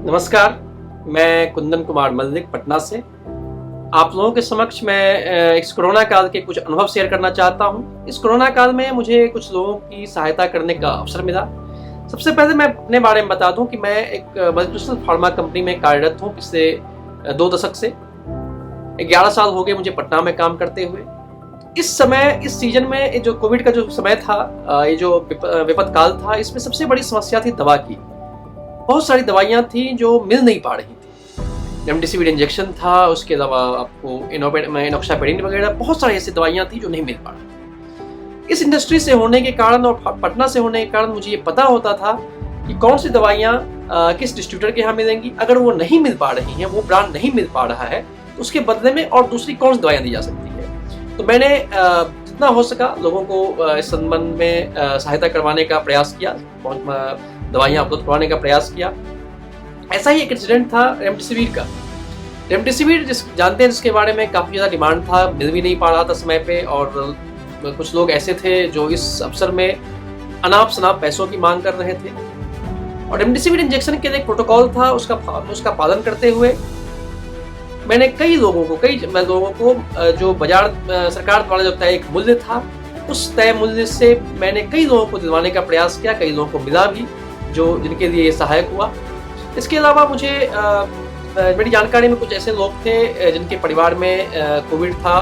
नमस्कार, मैं कुंदन कुमार मल्लिक पटना से। आप लोगों के समक्ष मैं इस कोरोना काल के कुछ अनुभव शेयर करना चाहता हूँ। इस कोरोना काल में मुझे कुछ लोगों की सहायता करने का अवसर मिला। सबसे पहले मैं अपने बारे में बता दूं कि मैं एक मल्टीनेशनल फार्मा कंपनी में कार्यरत हूँ पिछले 2 दशक से। 11 साल हो गए मुझे पटना में काम करते हुए। इस समय, इस सीजन में जो कोविड का जो समय था, ये जो विपद काल था, इसमें सबसे बड़ी समस्या थी दवा की। बहुत सारी दवाइयाँ थी जो मिल नहीं पा रही थी। रेमडेसिविर इंजेक्शन था, उसके अलावा आपको इनॉक्सापेडिन वगैरह बहुत सारी ऐसी दवाइयाँ थी जो नहीं मिल पा रही। इस इंडस्ट्री से होने के कारण और पटना से होने के कारण मुझे ये पता होता था कि कौन सी दवाइयाँ किस डिस्ट्रीब्यूटर के यहाँ मिलेंगी। अगर वो नहीं मिल पा रही हैं, वो ब्रांड नहीं मिल पा रहा है, तो उसके बदले में और दूसरी कौन सी दवाइयाँ दी जा सकती है। तो मैंने जितना हो सका लोगों को इस संबंध में सहायता करवाने का प्रयास किया, दवाइयाँ उपलब्ध करवाने का प्रयास किया। ऐसा ही एक इंसिडेंट था रेमडेसिविर का। रेमडेसिविर जानते हैं, जिसके बारे में काफ़ी ज़्यादा डिमांड था, मिल भी नहीं पा रहा था समय पे, और कुछ लोग ऐसे थे जो इस अवसर में अनाप शनाप पैसों की मांग कर रहे थे। और रेमडेसिविर इंजेक्शन के लिए एक प्रोटोकॉल था, उसका पालन करते हुए मैंने कई लोगों को जो बाजार सरकार द्वारा जो तय एक मूल्य था, उस तय मूल्य से मैंने कई लोगों को दिलवाने का प्रयास किया। कई लोगों को मिला भी, जिनके लिए ये सहायक हुआ। इसके अलावा मुझे मेरी जानकारी में कुछ ऐसे लोग थे जिनके परिवार में कोविड था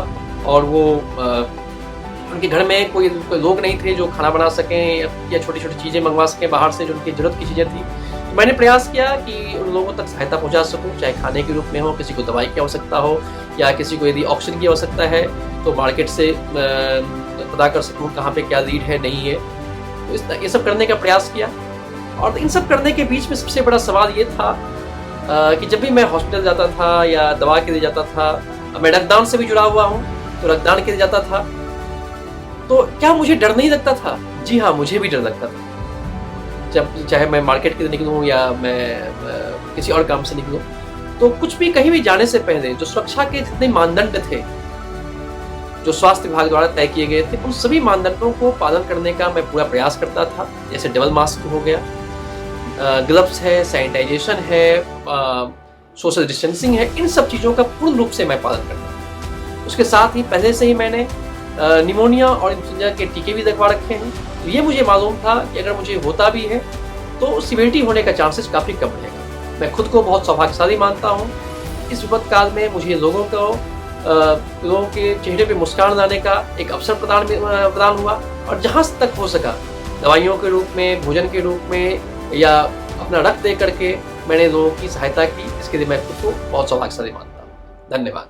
और वो उनके घर में कोई लोग नहीं थे जो खाना बना सकें या छोटी छोटी चीज़ें मंगवा सकें बाहर से, जो उनकी ज़रूरत की चीज़ें थी। तो मैंने प्रयास किया कि उन लोगों तक सहायता पहुंचा सकूं, चाहे खाने के रूप में हो, किसी को दवाई की आवश्यकता हो, या किसी को यदि ऑक्सीजन की आवश्यकता है तो मार्केट से पता कर सकूं कहाँ पे क्या लीड है, नहीं है। तो ये सब करने का प्रयास किया। और इन सब करने के बीच में सबसे बड़ा सवाल ये था कि जब भी मैं हॉस्पिटल जाता था या दवा के लिए जाता था, मैं रक्तदान से भी जुड़ा हुआ हूँ, तो रक्तदान के लिए जाता था, तो क्या मुझे डर नहीं लगता था? जी हाँ, मुझे भी डर लगता था। जब चाहे मैं मार्केट के लिए निकलूँ या मैं किसी और काम से निकलूँ, तो कुछ भी कहीं भी जाने से पहले जो सुरक्षा के जितने मानदंड थे, जो स्वास्थ्य विभाग द्वारा तय किए गए थे, उन सभी मानदंडों को पालन करने का मैं पूरा प्रयास करता था। जैसे डबल मास्क हो गया, ग्लव्स है, सैनिटाइजेशन है, सोशल डिस्टेंसिंग है, इन सब चीज़ों का पूर्ण रूप से मैं पालन करता था। उसके साथ ही पहले से ही मैंने निमोनिया और इन्फ्लुएंजा के टीके भी लगवा रखे हैं। तो ये मुझे मालूम था कि अगर मुझे होता भी है तो सीवियरिटी होने का चांसेस काफ़ी कम रहेगा। मैं खुद को बहुत सौभाग्यशाली मानता हूँ। इस विपद काल में मुझे लोगों के चेहरे पे मुस्कान लाने का एक अवसर प्रदान हुआ, और जहाँ तक हो सका दवाइयों के रूप में, भोजन के रूप में, या अपना रक्त दे करके मैंने लोगों की सहायता की। इसके लिए मैं खुद को बहुत सौभाग्यशाली मानता हूँ। धन्यवाद।